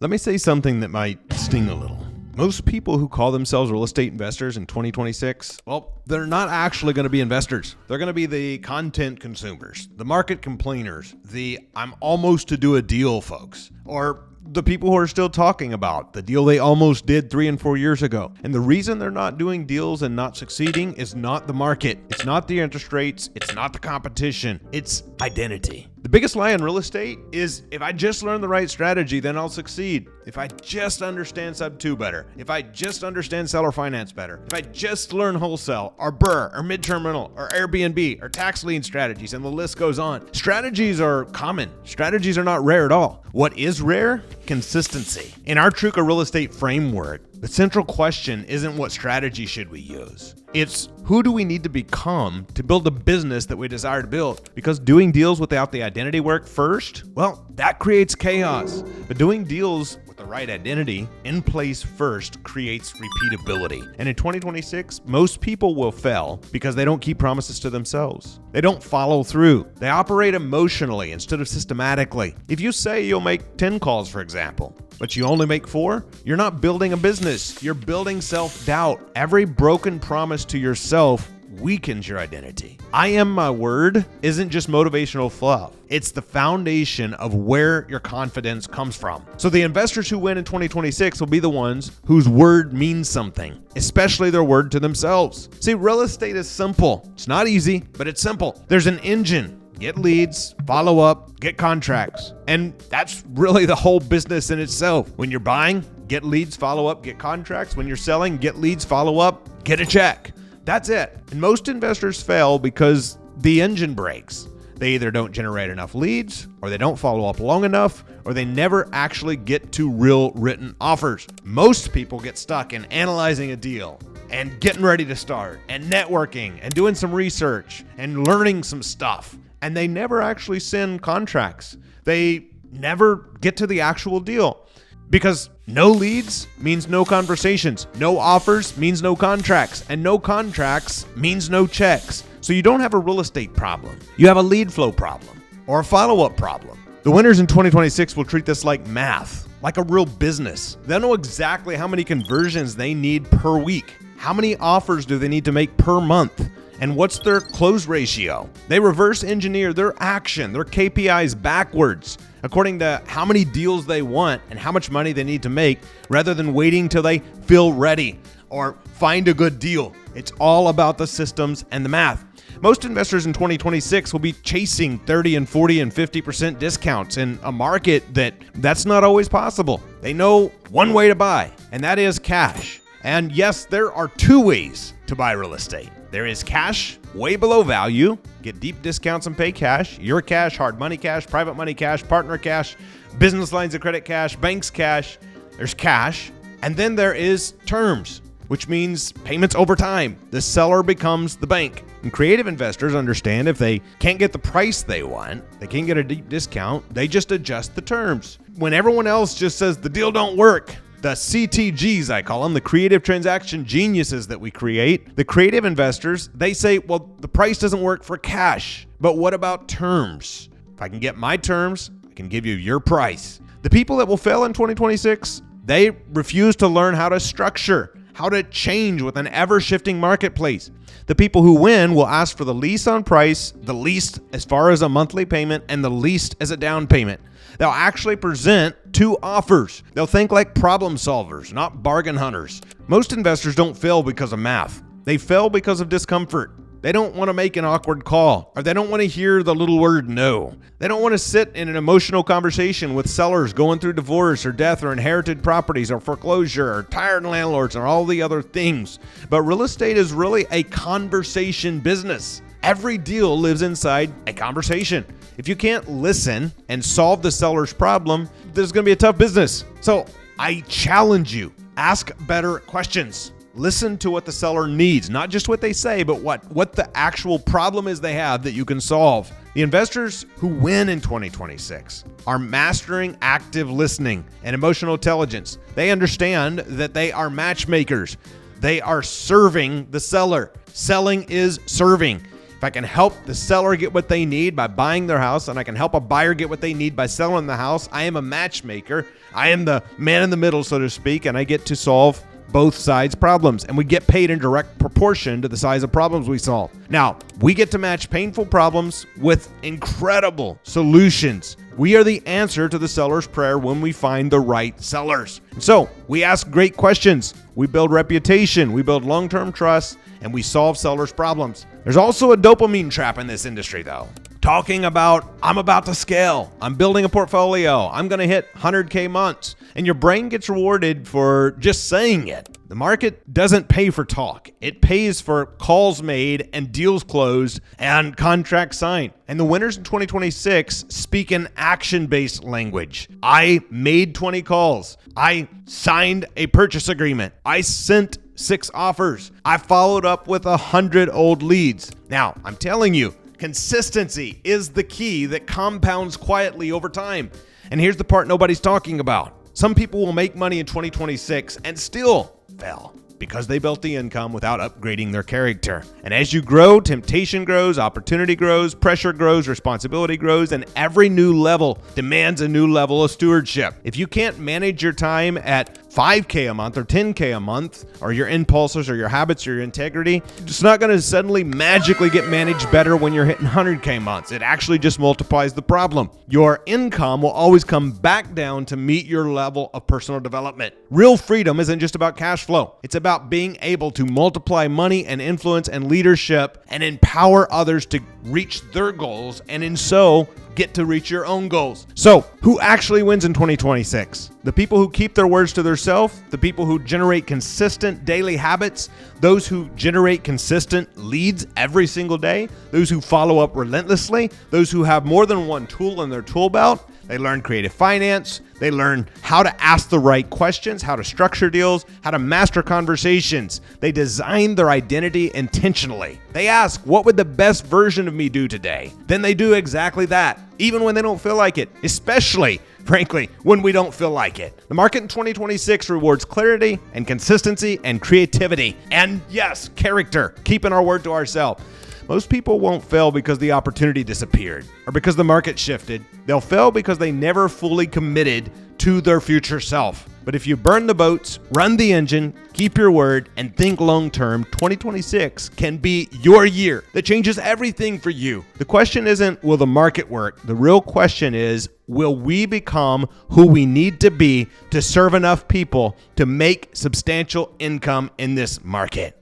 Let me say something that might sting a little. Most people who call themselves real estate investors in 2026, well, they're not actually going to be investors. They're going to be the content consumers, the market complainers, the I'm almost to do a deal folks, or the people who are still talking about the deal they almost did 3 and 4 years ago. And the reason they're not doing deals and not succeeding is not the market. It's not the interest rates. It's not the competition. It's identity. The biggest lie in real estate is if I just learn the right strategy, then I'll succeed. If I just understand sub 2 better, if I just understand seller finance better, if I just learn wholesale or BRRRR or mid-terminal or Airbnb or tax lien strategies, and the list goes on. Strategies are common. Strategies are not rare at all. What is rare? Consistency. In our Truca real estate framework, the central question isn't what strategy should we use. It's who do we need to become to build a business that we desire to build? Because doing deals without the identity work first, well, that creates chaos. But doing deals with the right identity in place first creates repeatability. And in 2026, most people will fail because they don't keep promises to themselves. They don't follow through. They operate emotionally instead of systematically. If you say you'll make 10 calls, for example, but you only make 4, you're not building a business. You're building self-doubt. Every broken promise to yourself weakens your identity. I am my word isn't just motivational fluff. It's the foundation of where your confidence comes from. So the investors who win in 2026 will be the ones whose word means something, especially their word to themselves. See, real estate is simple. It's not easy, but it's simple. There's an engine. Get leads, follow up, get contracts. And that's really the whole business in itself. When you're buying, get leads, follow up, get contracts. When you're selling, get leads, follow up, get a check. That's it. And most investors fail because the engine breaks. They either don't generate enough leads, or they don't follow up long enough, or they never actually get to real written offers. Most people get stuck in analyzing a deal and getting ready to start and networking and doing some research and learning some stuff. And they never actually send contracts. They never get to the actual deal because no leads means no conversations. No offers means no contracts, and no contracts means no checks. So you don't have a real estate problem. You have a lead flow problem or a follow-up problem. The winners in 2026 will treat this like math, like a real business. They'll know exactly how many conversions they need per week. How many offers do they need to make per month? And what's their close ratio? They reverse engineer their action, their KPIs backwards, according to how many deals they want and how much money they need to make, rather than waiting till they feel ready or find a good deal. It's all about the systems and the math. Most investors in 2026 will be chasing 30 and 40 and 50% discounts in a market that's not always possible. They know one way to buy, and that is cash. And yes, there are 2 ways to buy real estate. There is cash way below value, get deep discounts and pay cash, your cash, hard money cash, private money cash, partner cash, business lines of credit cash, banks cash. There's cash. And then there is terms, which means payments over time. The seller becomes the bank. And creative investors understand if they can't get the price they want, they can't get a deep discount, they just adjust the terms. When everyone else just says the deal don't work, the CTGs, I call them, the creative transaction geniuses that we create, the creative investors, they say, well, the price doesn't work for cash, but what about terms? If I can get my terms, I can give you your price. The people that will fail in 2026, they refuse to learn how to structure, how to change with an ever-shifting marketplace. The people who win will ask for the least on price, the least as far as a monthly payment, and the least as a down payment. They'll actually present 2 offers. They'll think like problem solvers, not bargain hunters. Most investors don't fail because of math. They fail because of discomfort. They don't want to make an awkward call, or they don't want to hear the little word no. They don't want to sit in an emotional conversation with sellers going through divorce or death or inherited properties or foreclosure or tired landlords or all the other things. But real estate is really a conversation business. Every deal lives inside a conversation. If you can't listen and solve the seller's problem, there's going to be a tough business. So I challenge you, ask better questions. Listen to what the seller needs, not just what they say, but what the actual problem is they have that you can solve. The investors who win in 2026 are mastering active listening and emotional intelligence. They understand that they are matchmakers. They are serving the seller. Selling is serving. if I can help the seller get what they need by buying their house, and I can help a buyer get what they need by selling the house, I am a matchmaker. I am the man in the middle, so to speak, and I get to solve both sides' problems, and we get paid in direct proportion to the size of problems we solve. Now, we get to match painful problems with incredible solutions. We are the answer to the seller's prayer when we find the right sellers. So we ask great questions, we build reputation, we build long-term trust, and we solve sellers' problems. There's also a dopamine trap in this industry, though. Talking about, I'm about to scale, I'm building a portfolio, I'm going to hit 100K months, and your brain gets rewarded for just saying it. The market doesn't pay for talk. It pays for calls made and deals closed and contracts signed. And the winners in 2026 speak in action-based language. I made 20 calls. I signed a purchase agreement. I sent 6 offers. I followed up with 100 old leads. Now, I'm telling you, consistency is the key that compounds quietly over time. And here's the part nobody's talking about. Some people will make money in 2026 and still fail because they built the income without upgrading their character. And as you grow, temptation grows, opportunity grows, pressure grows, responsibility grows, and every new level demands a new level of stewardship. If you can't manage your time at 5K a month or 10K a month, or your impulses or your habits or your integrity, it's not going to suddenly magically get managed better when you're hitting 100K months. It actually just multiplies the problem. Your income will always come back down to meet your level of personal development. Real freedom isn't just about cash flow. It's about being able to multiply money and influence and leadership and empower others to reach their goals, and in so get to reach your own goals. So, who actually wins in 2026? The people who keep their words to themselves, the people who generate consistent daily habits, those who generate consistent leads every single day, those who follow up relentlessly, those who have more than one tool in their tool belt. They learn creative finance. They learn how to ask the right questions, how to structure deals, how to master conversations. They design their identity intentionally. They ask, what would the best version of me do today? Then they do exactly that, even when they don't feel like it, especially, frankly, when we don't feel like it. The market in 2026 rewards clarity and consistency and creativity. And yes, character, keeping our word to ourselves. Most people won't fail because the opportunity disappeared or because the market shifted. They'll fail because they never fully committed to their future self. But if you burn the boats, run the engine, keep your word, and think long-term, 2026 can be your year that changes everything for you. The question isn't, will the market work? The real question is, will we become who we need to be to serve enough people to make substantial income in this market?